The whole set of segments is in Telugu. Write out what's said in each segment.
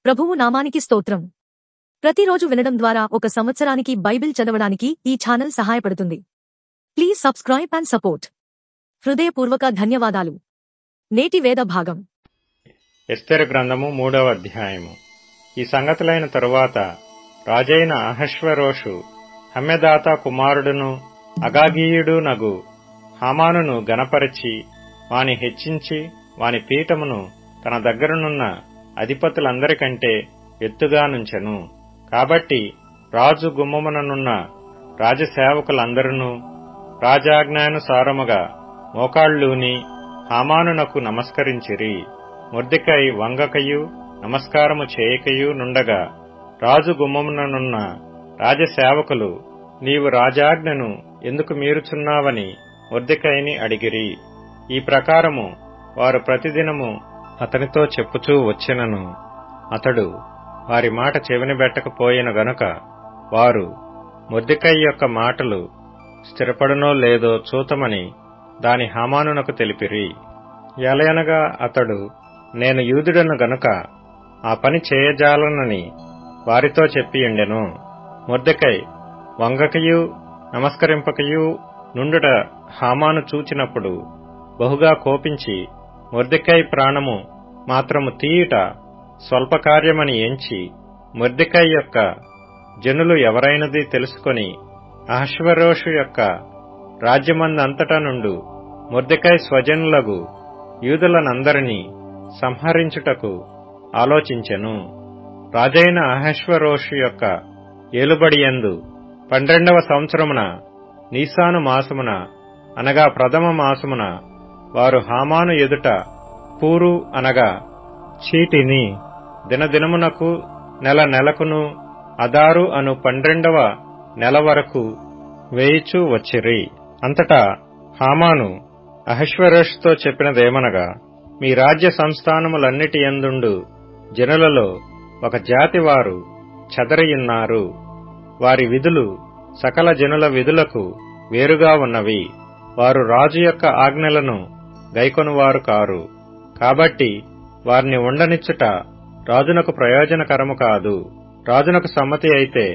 ప్రభువు నామానికి స్తోత్రం. ప్రతిరోజు వినడం ద్వారా ఒక సంవత్సరానికి బైబిల్ చదవడానికి ఈ ఛానల్ సహాయపడుతుంది. Please subscribe and support. హృదయపూర్వక ధన్యవాదాలు. నేటి వేద భాగం ఎస్తెరు గ్రంథము 3వ అధ్యాయము. ఈ సంగతులైన తరువాత రాజైన అహష్వేరోషు హమ్మెదాతా కుమారుడును అగాగీయుడు నగు హామానును గనపరచి వాని హెచ్చించి వాని పీఠమును తన దగ్గరనున్న అధిపతులందరికంటే ఎత్తుగా నుంచెను. కాబట్టి రాజు గుమ్మముననున్న రాజసేవకులందరూ రాజాజ్ఞానుసారముగా మోకాళ్ళూని హామానునకు నమస్కరించిరి. మొర్దెకై వంగకయు నమస్కారము చేయకయు నుండగా రాజు గుమ్మముననున్న రాజసేవకులు, నీవు రాజాజ్ఞను ఎందుకు మీరుచున్నావని మొర్దెకైని అడిగిరి. ఈ ప్రకారము వారు ప్రతిదినము అతనితో చెప్పుచూ వచ్చినను అతడు వారి మాట చెవినబెట్టకపోయిన గనుక వారు మొర్దెకై యొక్క మాటలు స్థిరపడునో లేదో చూతమని దాని హామానునకు తెలిపిరి. ఎలయనగా అతడు, నేను యూదుడను గనుక ఆ పని చేయజాలనని వారితో చెప్పియుండెను. మొర్దెకై వంగకయు నమస్కరింపకయు నుండుట హామాను చూచినప్పుడు బహుగా కోపించి మొర్దెకై ప్రాణము మాత్రము తీయుట స్వల్పకార్యమని ఎంచి మొర్దెకై యొక్క జనులు ఎవరైనది తెలుసుకొని అహష్వేరోషు యొక్క రాజ్యమందంతటా నుండు మొర్దెకై స్వజనులగు యూదులనందరినీ సంహరించుటకు ఆలోచించెను. రాజైన అహష్వేరోషు యొక్క ఏలుబడియందు 12వ సంవత్సరమున నీసాను మాసమున అనగా ప్రథమ మాసమున వారు హామాను ఎదుట పూరు అనగా చీటిని దినదినమునకు నెల నెలకును అదారు అను 12వ నెల వరకు వేయిచూ వచ్చిరి. అంతటా హామాను అహష్వేరోషుతో చెప్పినదేమనగా, మీ రాజ్య సంస్థానములన్నిటి యందుండు జనులలో ఒక జాతి వారు చెదరియున్నారు. వారి విధులు సకల జనుల విధులకు వేరుగా ఉన్నవి. వారు రాజు యొక్క ఆజ్ఞలను గైకొనువారు కారు. కాబట్టి వారిని ఉండనిచ్చుట రాజునకు ప్రయోజనకరము కాదు. రాజునకు సమ్మతి అయితే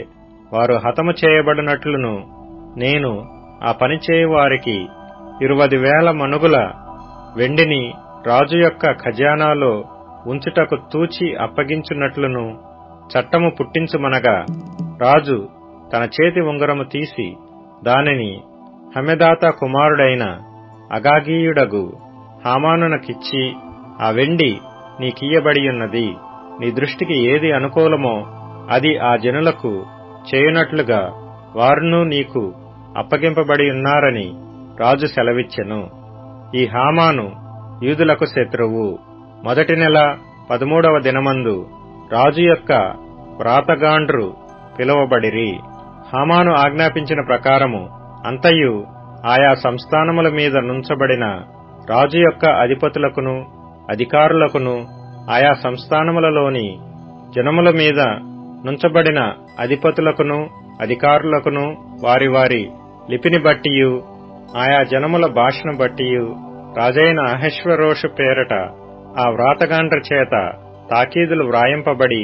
వారు హతము చేయబడినట్లును నేను ఆ పని చేయువారికి 20,000 మణుగుల వెండిని రాజు యొక్క ఖజానాలో ఉంచుటకు తూచి అప్పగించున్నట్లును చట్టము పుట్టించుమనగా, రాజు తన చేతి ఉంగరము తీసి దానిని హమ్మెదాతా కుమారుడైన అగాగీయుడగు హామానునకిచ్చి, ఆ వెండి నీకియ్యబడియున్నది. నీ దృష్టికి ఏది అనుకూలమో అది ఆ జనులకు చేయునట్లుగా వారును నీకు అప్పగింపబడియున్నారని రాజు సెలవిచ్చెను. ఈ హామాను యూదులకు శత్రువు. మొదటి నెల 13వ దినమందు రాజు యొక్క వ్రాతగాండ్రు పిలువబడిరి. హామాను ఆజ్ఞాపించిన ప్రకారము అంతయు ఆయా సంస్థానముల మీద నుంచబడిన రాజు యొక్క అధిపతులకును అధికారులకును ఆయా సంస్థానములలోని జనముల మీద నుంచబడిన అధిపతులకును అధికారులకును వారి వారి లిపిని బట్టియు ఆయా జనముల భాషను బట్టియు రాజైన అహష్వేరోషు పేరట ఆ వ్రాతగాండ్ర చేత తాకీదులు వ్రాయింపబడి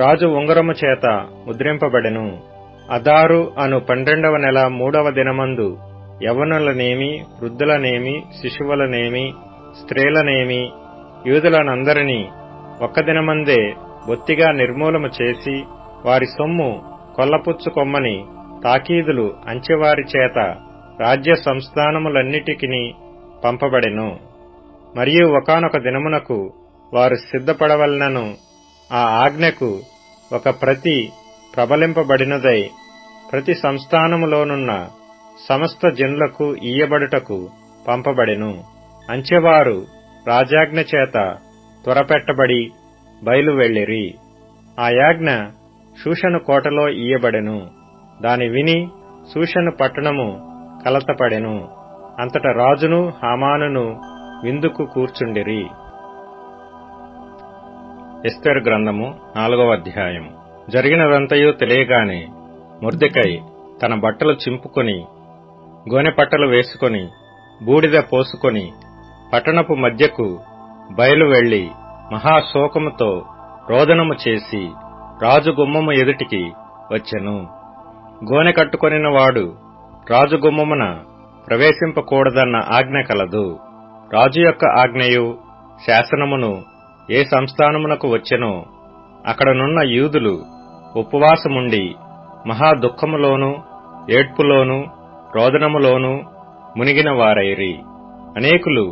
రాజు ఉంగరము చేత ముద్రింపబడెను. అదారు అను 12వ నెల 3వ దినమందు యవ్వనులనేమి, వృద్ధులనేమి, శిశువులనేమి, స్త్రీలనేమి, యూదులనందరినీ ఒక్క దినమందే బొత్తిగా నిర్మూలము చేసి వారి సొమ్ము కొల్లపుచ్చుకొమ్మని తాకీదులు అంచెవారి చేత రాజ్య సంస్థానములన్నిటికీ పంపబడెను. మరియు ఒకానొక దినమునకు వారు సిద్ధపడవలనను ఆ ఆజ్ఞకు ఒక ప్రతి ప్రబలింపబడినదై ప్రతి సంస్థానములోనున్న సమస్త జనులకు ఇయ్యబడుటకు పంపబడెను. అంచెవారు రాజాజ్ఞ చేత త్వరపెట్టబడి బయలు వెళ్ళిరి. ఆ యాజ్ఞ షూషను కోటలో ఇయ్యబడెను. దాని విని షూషను పట్టణము కలతపడెను. అంతట రాజును హామానును విందుకు కూర్చుండిరి. ఎస్తెరు గ్రంథము 4వ అధ్యాయము. జరిగినదంతయు తెలియగానే మొర్దెకై తన బట్టలు చింపుకొని గోనె పట్టలు వేసుకొని బూడిద పోసుకొని పట్టణపు మధ్యకు బయలు వెళ్లి మహాశోకముతో రోదనము చేసి రాజు గుమ్మము ఎదుటికి వచ్చెను. గోనె కట్టుకొనిన వాడు రాజు గుమ్మమున ప్రవేశింపకూడదన్న ఆజ్ఞ కలదు. రాజు యొక్క ఆజ్ఞయు శాసనమును ఏ సంస్థానమునకు వచ్చెనో అక్కడనున్న యూదులు ఉపవాసముండి మహా దుఃఖములోను ఏడ్పులోను రోదనములోను మునిగిన వారైరి. అనేకులు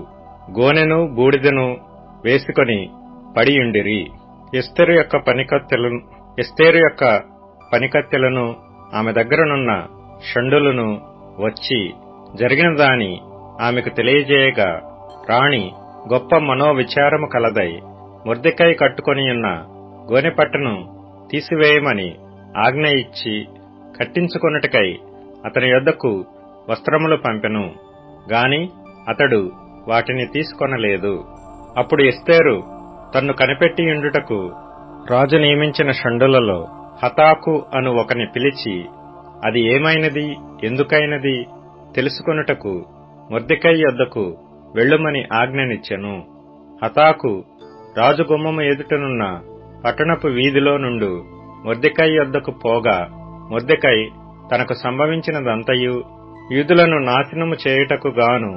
గోనెను బూడిదను వేసుకొని పడియుండిరి. ఎస్తేరు యొక్క పనికత్తెలను ఆమె దగ్గరనున్న షండులను వచ్చి జరిగిన దాని ఆమెకు తెలియజేయగా, రాణి గొప్ప మనోవిచారము కలదై మొర్దెకై కట్టుకొనియున్న గోనెపట్టను తీసివేయమని ఆజ్ఞ ఇచ్చి కట్టించుకొనుటకై అతని యొద్దకు వస్త్రములు పంపెను. గాని అతడు వాటిని తీసుకొనలేదు. అప్పుడు ఎస్తేరు తన్ను కనిపెట్టియుండుటకు రాజు నియమించిన షండులలో హతాకు అను ఒకని పిలిచి, అది ఏమైనది, ఎందుకైనది తెలుసుకొనుటకు మొర్దెకై యొద్దకు వెళ్ళుమని ఆజ్ఞనిచ్చెను. హతాకు రాజు గుమ్మము ఎదుటనున్న పట్టణపు వీధిలో నుండు మొర్దెకై యొద్దకు పోగా, మొర్దెకై తనకు సంభవించినదంతయు యూదులను నాశనము చేయుటకు గాను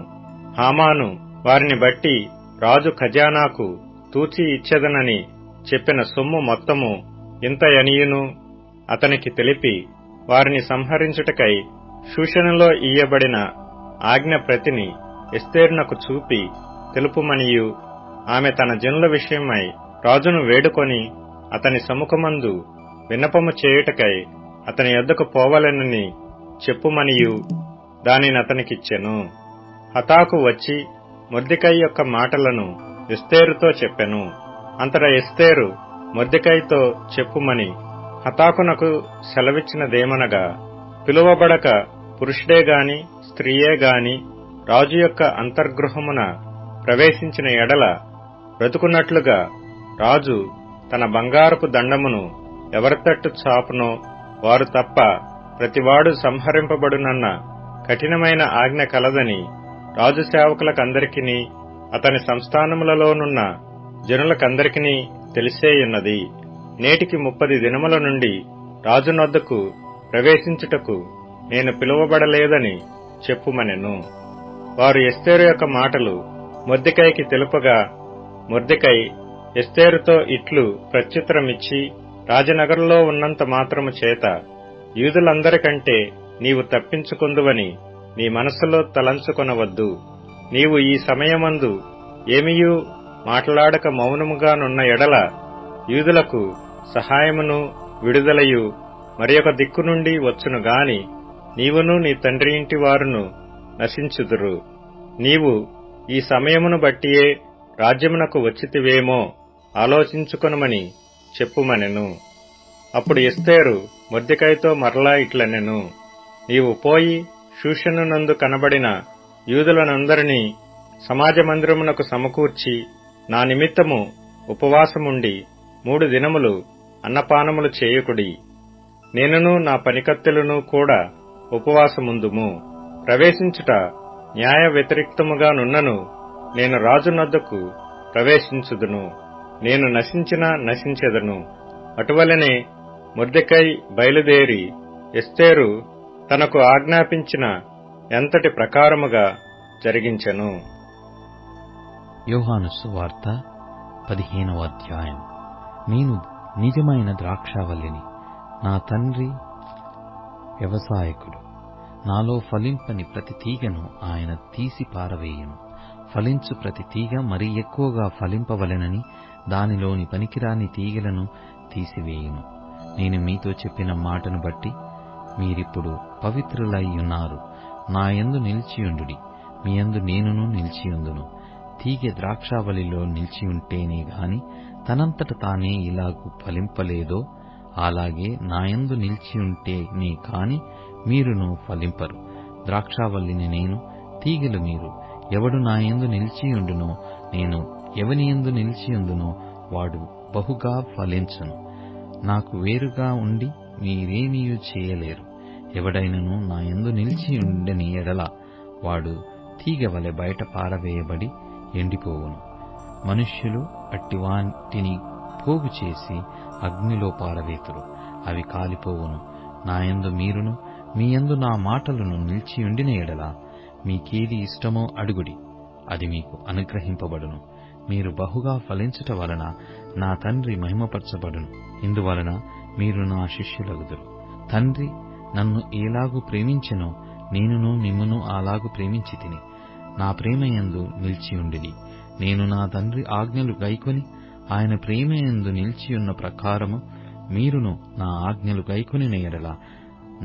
హామాను వారిని బట్టి రాజు ఖజానాకు తూచి ఇచ్చెదనని చెప్పిన సొమ్ము మొత్తము ఇంతయనియును అతనికి తెలిపి, వారిని సంహరించుటకై షూషనులో ఇయ్యబడిన ఆజ్ఞ ప్రతిని ఎస్తేరునకు చూపి తెలుపుమనియు, ఆమె తన జనుల విషయమై రాజును వేడుకొని అతని సముఖమందు విన్నపము చేయుటకై అతని యొద్దకు పోవలెనని చెప్పుమనియు దానినతనికిచ్చెను. హతాకు వచ్చి మొర్దెకై యొక్క మాటలను ఎస్తేరుతో చెప్పెను. అంతటా ఎస్తేరు మొర్దెకైతో చెప్పుమని హతాకునకు సెలవిచ్చినదేమనగా, పిలువబడక పురుషుడే గాని స్త్రీయే గాని రాజు యొక్క అంతర్గృహమున ప్రవేశించిన ఎడల బ్రతుకున్నట్లుగా రాజు తన బంగారపు దండమును ఎవరి తట్టు చాపునో వారు తప్ప ప్రతివాడు సంహరింపబడునన్న కఠినమైన ఆజ్ఞ కలదని రాజు సేవకులకందరికీ అతని సంస్థానములలోనున్న జనులకందరికీ తెలిసేయున్నది. నేటికి 30 దినముల నుండి రాజునొద్దకు ప్రవేశించుటకు నేను పిలువబడలేదని చెప్పుమనెను. వారు ఎస్తేరు యొక్క మాటలు మొర్దెకైకి తెలుపగా, మొర్దెకై ఎస్తేరుతో ఇట్లు ప్రత్యుత్తరమిచ్చి, రాజనగరులో ఉన్నంత మాత్రము చేత యూదులందరికంటే నీవు తప్పించుకొందువని నీ మనస్సులో తలంచుకొనవద్దు. నీవు ఈ సమయమందు ఏమియూ మాట్లాడక మౌనముగానున్న ఎడల యూదులకు సహాయమును విడుదలయు మరియొక దిక్కు నుండి వచ్చును గాని నీవును నీ తండ్రి ఇంటి వారును నశించుదురు. నీవు ఈ సమయమును బట్టియే రాజ్యమునకు వచ్చితివేమో ఆలోచించుకొనుమని చెప్పుమనెను. అప్పుడు ఎస్తేరు మొర్దెకైతో మరలా ఇట్లనెను, నీవు పోయి షూషనునందు కనబడిన యూదులనందరినీ సమాజ మందిరమునకు సమకూర్చి నా నిమిత్తము ఉపవాసముండి 3 దినములు అన్నపానములు చేయుకుడి. నేనును నా పనికత్తెలను కూడా ఉపవాసముందుము. ప్రవేశించుట న్యాయ వ్యతిరిక్తముగానున్నను నేను రాజునొద్దకు ప్రవేశించుదును. నేను నశించినా నశించెదను. అటువలనే మొర్దెకై బయలుదేరి ఎస్తేరు తనకు ఆజ్ఞాపించిన ఎంతటి ప్రకారముగా జరిగించెను. యోహాను సువార్త 15వ అధ్యాయం. నేను నిజమైన ద్రాక్షావల్లిని, నా తండ్రి వ్యవసాయకుడు. నాలో ఫలింపని ప్రతి తీగను ఆయన తీసి పారవేయును. ఫలించు ప్రతి తీగ మరీ ఎక్కువగా ఫలింపవలెనని దానిలోని పనికిరాని తీగలను తీసివేయును. నేను మీతో చెప్పిన మాటను బట్టి మీరిప్పుడు పవిత్రులయ్యున్నారు. నా యందు నిలిచియుండుడి, మీ యందు నేనును నిలిచియుందును. తీగె ద్రాక్షావల్లిలో నిలిచియుంటేనే గాని తనంతట తానే ఇలాగు ఫలింపలేదో, అలాగే నాయందు నిలిచియుంటేనే కాని మీరును ఫలింపరు. ద్రాక్షావల్లిని నేను, తీగెలు మీరు. ఎవడు నాయందు నిలిచియుండునో, నేను ఎవనియందు నిలిచియుందునో వాడు బహుగా ఫలించును. నాకు వేరుగా ఉండి మీరేమీయూ చేయలేరు. ఎవడైనను నాయందు నిలిచియుండని ఎడల వాడు తీగవలె బయట పారవేయబడి ఎండిపోవును. మనుష్యులు అట్టివాటిని పోగు చేసి అగ్నిలో పారవేతురు, అవి కాలిపోవును. నాయందు మీరును మీయందు నా మాటలను నిలిచియుండిన ఎడల మీకేది ఇష్టమో అడుగుడి, అది మీకు అనుగ్రహింపబడును. మీరు బహుగా ఫలించుట వలన నా తండ్రి మహిమపరచబడును. ఇందువలన మీరు నా శిష్యులగుదురు. తండ్రి నన్ను ఏలాగు ప్రేమించెనో నేనును మిమ్మును అలాగు ప్రేమించితిని. నా ప్రేమయందు నిలిచియుండిడి. నేను నా తండ్రి ఆజ్ఞలు గైకొని ఆయన ప్రేమయందు నిలిచియున్న ప్రకారము మీరును నా ఆజ్ఞలు గైకొనిన ఎడల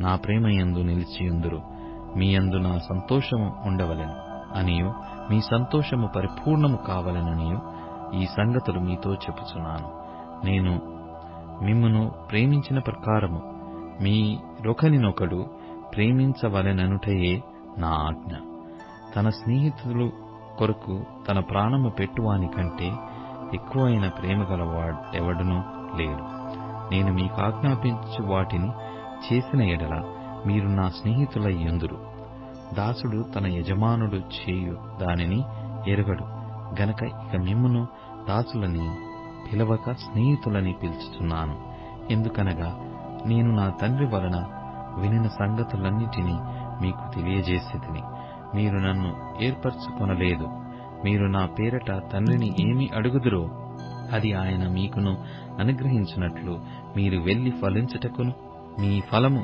నా ప్రేమయందు నిలిచియుందురు. మీయందు నా సంతోషము ఉండవలెను అనియు మీ సంతోషము పరిపూర్ణము కావలెననియు ఈ సంగతులు మీతో చెప్పుచున్నాను. నేను మిమ్మును ప్రేమించిన ప్రకారము మీరొకనినొకడు ప్రేమించవలెననుటయే నా ఆజ్ఞ. తన స్నేహితులు కొరకు తన ప్రాణము పెట్టువాని కంటే ఎక్కువైన ప్రేమగలవాడెవడునూ లేడు. నేను మీకు ఆజ్ఞాపించు వాటిని చేసిన ఎడల మీరు నా స్నేహితులయ్యుందురు. దాసుడు తన యజమానుడు చేయు దానిని ఎరుగడు గనక ఇక మిమ్మును దాసులని పిలవక స్నేహితులని పిలుచుతున్నాను. ఎందుకనగా నేను నా తండ్రి వలన వినిన సంగతులన్నిటినీ మీకు తెలియజేసితిని. మీరు నన్ను ఏర్పరచుకొనలేదు. మీరు నా పేరట తండ్రిని ఏమి అడుగుదురో అది ఆయన మీకును అనుగ్రహించినట్లు మీరు వెళ్లి ఫలించుటకును మీ ఫలము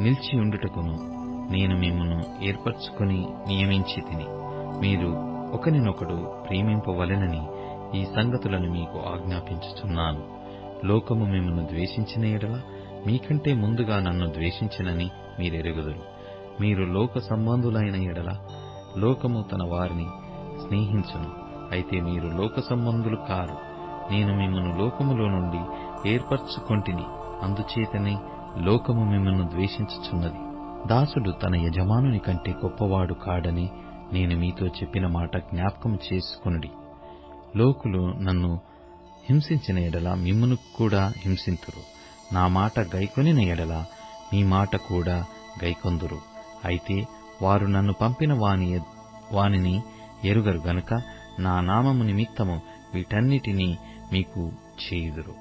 నిలిచియుండుటకును నేను మిమ్మును ఏర్పరచుకొని నియమించితిని. మీరు ఒకనినొకడు ప్రేమింపవలెనని ఈ సంగతులను మీకు ఆజ్ఞాపించుచున్నాను. లోకము మిమ్మును ద్వేషించిన ఎడల మీకంటే ముందుగా నన్ను ద్వేషించినని మీరెరుగుదురు. మీరు లోక సంబంధులైన ఎడల లోకము తన వారిని స్నేహించును. అయితే మీరు లోక సంబంధులు కారు. నేను మిమ్మును లోకములో నుండి ఏర్పరచుకొంటిని, అందుచేతనే లోకము మిమ్మును ద్వేషించుచున్నది. దాసుడు తన యజమానుని కంటే గొప్పవాడు కాడని నేను మీతో చెప్పిన మాట జ్ఞాపకం చేసుకొనుడి. లోకులు నన్ను హింసించిన ఎడల మిమ్మును కూడా హింసింతురు. నా మాట గైకొనిన ఎడల మీ మాట కూడా గైకొందురు. అయితే వారు నన్ను పంపిన వానిని ఎరుగరు గనుక నా నామము నిమిత్తము వీటన్నిటినీ మీకు చేయుదురు.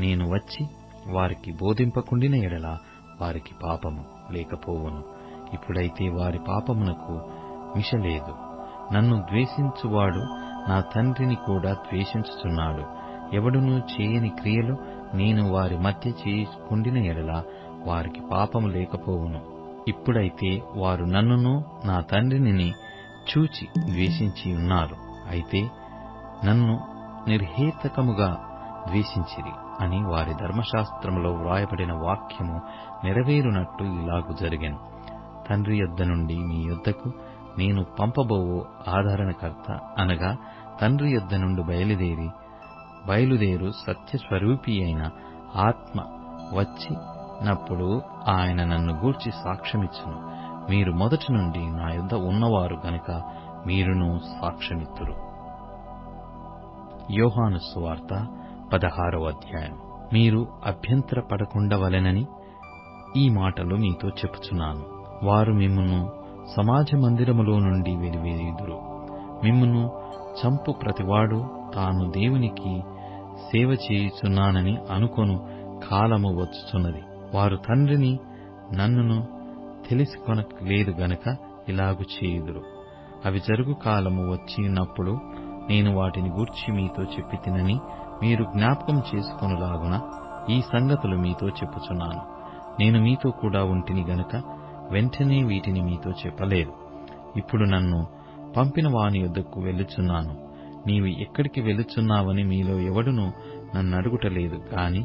నేను వచ్చి వారికి బోధింపకుండిన ఎడల వారికి పాపము లేకపోవును. ఇప్పుడైతే వారి పాపమునకు మిషలేదు. నన్ను ద్వేషించువాడు నా తండ్రిని కూడా ద్వేషించుచున్నాడు. ఎవడునూ చేయని క్రియలు నేను వారి మధ్య చేయకుండిన ఎడల వారికి పాపము లేకపోవును. ఇప్పుడైతే వారు నన్నును నా తండ్రిని చూచి ద్వేషించి ఉన్నారు. అయితే నన్ను నిర్హేతకముగా ద్వేషించిరి అని వారి ధర్మశాస్త్రములో వ్రాయబడిన వాక్యము నెరవేరునట్టు ఇలాగు జరిగెను. తండ్రి యొద్ద నుండి మీ యొద్దకు నేను పంపబోవు ఆదరణకర్త అనగా తండ్రి యొద్ద నుండి బయలుదేరు సత్యస్వరూపి అయిన ఆత్మ వచ్చినప్పుడు ఆయన నన్ను గూర్చి సాక్ష్యమిచ్చును. మీరు మొదటి నుండి నా యొద్ద ఉన్నవారు గనుక మీరును సాక్ష్యమిత్తురు. యోహాను సువార్త 16వ అధ్యాయం. మీరు అభ్యంతరపడకుండవలెనని ఈ మాటలు మీతో చెప్పుచున్నాను. వారు మిమ్మును సమాజ మందిరములో నుండి వెలివేయుదురు. మిమ్మును చంపు ప్రతివాడు తాను దేవునికి సేవ చేయుచున్నానని అనుకొను కాలము వచ్చుచున్నది. వారు తండ్రిని నన్నును తెలుసుకొనలేదు గనక ఇలాగు చేయుదురు. అవి జరుగు కాలము వచ్చినప్పుడు నేను వాటిని గూర్చి మీతో చెప్పి తినని మీరు జ్ఞాపకం చేసుకొనులాగున ఈ సంగతులు మీతో చెప్పుచున్నాను. నేను మీతో కూడా ఉంటిని గనక వెంటనే వీటిని మీతో చెప్పలేదు. ఇప్పుడు నన్ను పంపిన వాని యొద్దకు వెళ్ళుచున్నాను. నీవు ఎక్కడికి వెళ్ళుచున్నావని మీలో ఎవడునూ నన్ను అడుగుటలేదు. కాని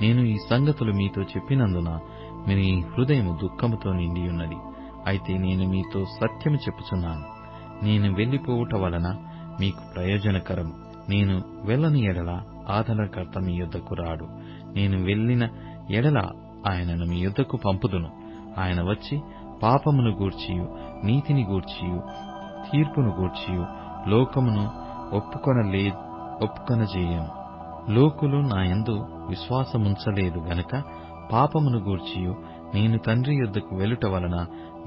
నేను ఈ సంగతులు మీతో చెప్పినందున మీ హృదయము దుఃఖముతో నిండియున్నది. అయితే నేను మీతో సత్యము చెప్పుచున్నాను. నేను వెళ్లిపోవుట వలన మీకు ప్రయోజనకరము. నేను వెళ్ళని ఎడల ఆదరణకర్త మీ యొద్దకు రాడు. నేను వెళ్ళిన ఎడల ఆయనను మీ యొద్దకు పంపుదును. ఆయన వచ్చి పాపమును గూర్చియు నీతిని గూర్చియు తీర్పును గూర్చియు లోకమును ఒప్పుకొనజేయను. లోకులు నా యందు విశ్వాసముంచలేదు గనక పాపమును గూర్చియు నేను తండ్రి యొద్దకు వెళ్ళుట వలన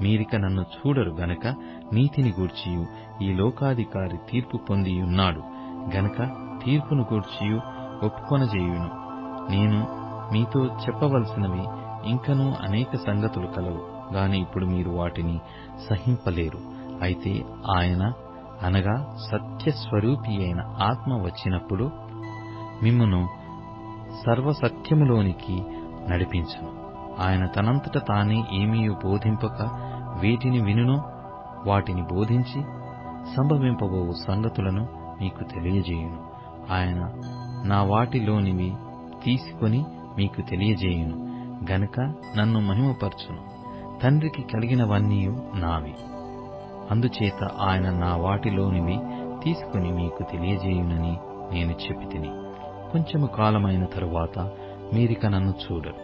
మీరిక నన్ను చూడరు గనక నీతిని గూర్చియు ఈ లోకాధికారి తీర్పు పొందియున్నాడు గనక తీర్పును గూర్చియు ఒప్పుకొనజేయును. నేను మీతో చెప్పవలసినవి ఇంకనూ అనేక సంగతులు కలవు, గాని ఇప్పుడు మీరు వాటిని సహింపలేరు. అయితే ఆయన అనగా సత్యస్వరూపి అయిన ఆత్మ వచ్చినప్పుడు మిమ్మును సర్వసత్యములోనికి నడిపించును. ఆయన తనంతట తానే ఏమీ బోధింపక వేటిని వినునో వాటిని బోధించి సంభవింపబోవు సంగతులను మీకు తెలియజేయును. ఆయన నా వాటిలోనివి తీసుకొని మీకు తెలియజేయును గనుక నన్ను మహిమపరచును. తండ్రికి కలిగినవన్నీ నావి, అందుచేత ఆయన నా వాటిలోనివి తీసుకుని మీకు తెలియజేయునని నేను చెప్పితిని. కొంచెము కాలమైన తరువాత మీరిక నన్ను చూడరు,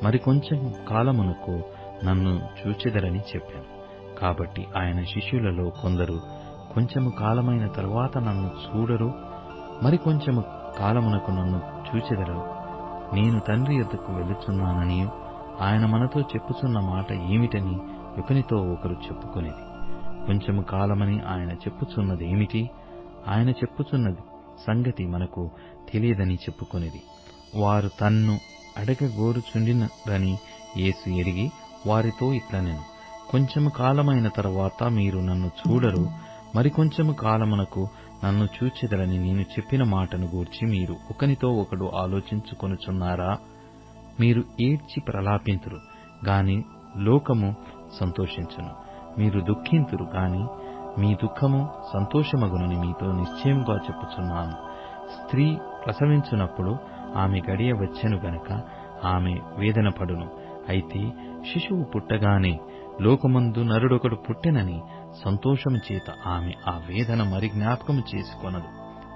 మరికొంచెం కాలమునకు నన్ను చూచెదరని చెప్పాను. కాబట్టి ఆయన శిష్యులలో కొందరు కొంచెము కాలమైన తరువాత నన్ను చూడరు, మరికొంచెము కాలమునకు నన్ను చూచెదరు, నేను తండ్రి యొద్దకు వెళ్ళుచున్నాననియు ఆయన మనతో చెప్పుచున్న మాట ఏమిటని ఒకనితో ఒకరు చెప్పుకొనిది. కొంచెము కాలమని ఆయన చెప్పుచున్నది ఏమిటి? ఆయన చెప్పుచున్నది సంగతి మనకు తెలియదని చెప్పుకొనిది. వారు తన్ను అడగగోరుచుండినరని యేసు ఎరిగి వారితో ఇట్లనెను, కొంచెము కాలమైన తరువాత మీరు నన్ను చూడరు, మరికొంచెము కాలమునకు నన్ను చూచెదరని నేను చెప్పిన మాటను గూర్చి మీరు ఒకనితో ఒకడు ఆలోచించుకొనుచున్నారా? మీరు ఏడ్చి ప్రలాపింతురు గాని లోకము సంతోషించును, మీరు దుఃఖింతురు గాని మీ దుఃఖము సంతోషమగునని మీతో నిశ్చయముగా చెప్పుచున్నాను. స్త్రీ ప్రసవించునప్పుడు ఆమె గడియ వచ్చెను గనక ఆమె వేదన పడును. అయితే శిశువు పుట్టగానే లోకమందు నరుడొకడు పుట్టెనని సంతోషము చేత ఆమె ఆ వేదన మరి జ్ఞాపకము చేసుకొనదు.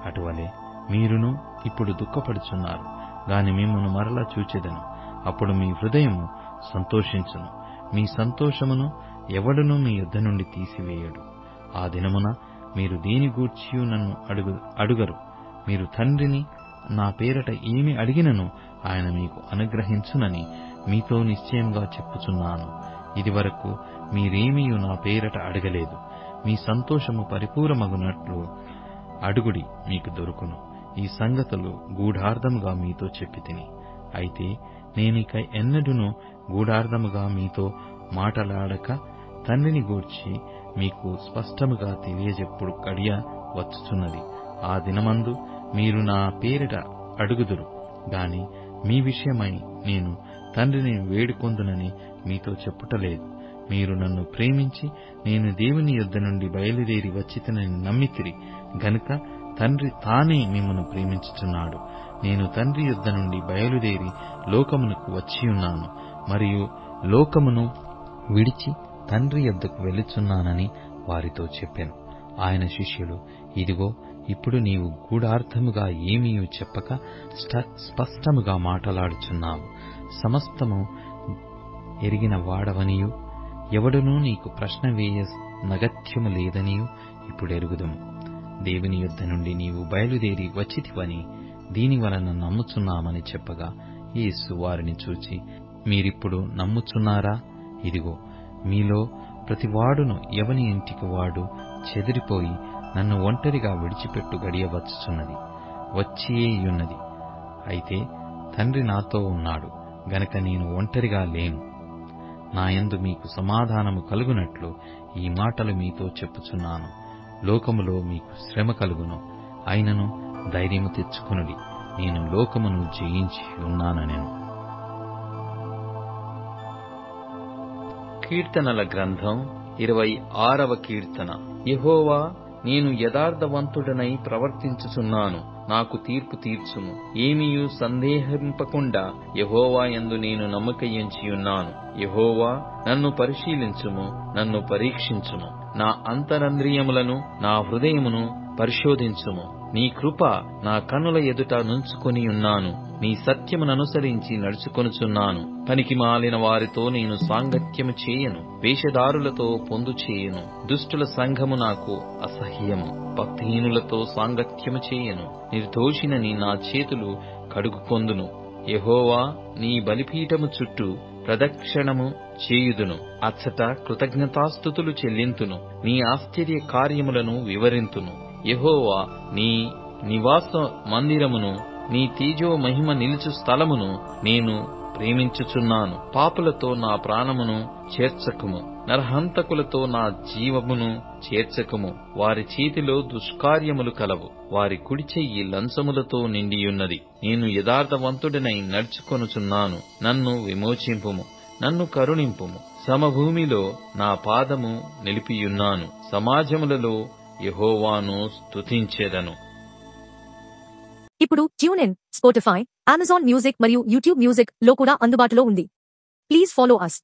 అటువలే మీరును ఇప్పుడు దుఃఖపడుచున్నారు, గాని మిమ్మును మరలా చూచెదను, అప్పుడు మీ హృదయము సంతోషించును. మీ సంతోషమును ఎవడునూ మీ యొద్ద నుండి తీసివేయడు. ఆ దినమున మీరు దేని గూర్చియు నన్ను అడుగరు. మీరు తండ్రిని నా పేరట ఏమి అడిగినను ఆయన మీకు అనుగ్రహించునని మీతో నిశ్చయంగా చెప్పుచున్నాను. ఇదివరకు మీరేమీయు నా పేరట అడగలేదు. మీ సంతోషము పరిపూర్ణమగునట్లు అడుగుడి, మీకు దొరుకును. ఈ సంగతులు గూఢార్థముగా మీతో చెప్పితిని. అయితే నేనిక ఎన్నడూనూ గూఢార్థముగా మీతో మాటలాడక తండ్రిని గూర్చి మీకు స్పష్టముగా తెలియజెప్పుడు గడియ వచ్చుచున్నది. ఆ దినమందు మీరు నా పేరిట అడుగుదురు గాని మీ విషయమై నేను తండ్రిని వేడుకొందునని మీతో చెప్పుటలేదు. మీరు నన్ను ప్రేమించి నేను దేవుని యొద్ద నుండి బయలుదేరి వచ్చితినని నమ్మితిరి గనుక తండ్రి తానే మిమ్మను ప్రేమించుచున్నాడు. నేను తండ్రి యొద్ద నుండి బయలుదేరి లోకమునకు వచ్చియున్నాను, మరియు లోకమును విడిచి తండ్రి యొద్దకు వెళ్ళుచున్నానని వారితో చెప్పెను. ఆయన శిష్యులు, ఇదిగో ఇప్పుడు నీవు గూఢార్థముగా ఏమీయూ చెప్పక స్పష్టముగా మాటలాడుచున్నావు. సమస్తము ఎరిగిన వాడవనియు ఎవడునూ నీకు ప్రశ్న వేయ నగత్యము లేదనియు ఇప్పుడెరుగుదుము. దేవుని యొద్ద నుండి నీవు బయలుదేరి వచ్చితివని దీని వలన నమ్ముచున్నామని చెప్పగా యేసు వారిని చూచి, మీరిప్పుడు నమ్ముచున్నారా? ఇదిగో మీలో ప్రతివాడును ఎవని ఇంటికి వాడు చెదిరిపోయి నన్ను ఒంటరిగా విడిచిపెట్టు గడియ వచ్చుచున్నది, వచ్చియేయున్నది. అయితే తండ్రి నాతో ఉన్నాడు గనక నేను ఒంటరిగా లేను. నాయందు మీకు సమాధానము కలుగునట్లు ఈ మాటలు మీతో చెప్పుచున్నాను. లోకములో మీకు శ్రమ కలుగును, అయినను ధైర్యము తెచ్చుకొనుడి, నేను లోకమును జయించి ఉన్నాననెను. కీర్తనల గ్రంథం 26వ కీర్తన. యెహోవా, నేను యథార్థవంతుడనై ప్రవర్తించుచున్నాను, నాకు తీర్పు తీర్చుము. ఏమీయూ సందేహింపకుండా యెహోవా యందు నేను నమ్మకయించియున్నాను. యెహోవా, నన్ను పరిశీలించుము, నన్ను పరీక్షించుము, నా అంతరంద్రియములను నా హృదయమును పరిశోధించుము. నీ కృప నా కన్నుల ఎదుట నుంచుకొని ఉన్నాను, నీ సత్యముననుసరించి నడుచుకొనుచున్నాను. పనికి మాలిన వారితో నేను సాంగత్యము చేయను, వేషధారులతో పొందు చేయను. దుష్టుల సంఘము నాకు అసహ్యము, భక్తిహీనులతో సాంగత్యము చేయను. నిర్దోషినని నా చేతులు కడుగుకొందును. యెహోవా, నీ బలిపీఠము చుట్టూ ప్రదక్షిణము చేయుదును, అచ్చట కృతజ్ఞతాస్తుతులు చెల్లింతును, నీ ఆశ్చర్య కార్యములను వివరింతును. యెహోవా, నీ నివాస మందిరమును నీ తేజో మహిమ నిలుచు స్థలమును నేను ప్రేమించుచున్నాను. పాపులతో నా ప్రాణమును చేర్చకుము, నరహంతకులతో నా జీవమును చేర్చకుము. వారి చేతిలో దుష్కార్యములు కలవు, వారి కుడి చెయ్యి లంచములతో నిండియున్నది. నేను యథార్థవంతుడినై నడుచుకొనుచున్నాను, నన్ను విమోచింపుము, నన్ను కరుణింపుము. సమభూమిలో నా పాదము నిలిపియున్నాను, సమాజములలో యెహోవాను స్తుతించెదను. ఇప్పుడు ట్యూన్ఇన్, స్పాటిఫై, అమెజాన్ మ్యూజిక్ మరియు యూట్యూబ్ మ్యూజిక్ లో కూడా అందుబాటులో ఉంది. Please follow us.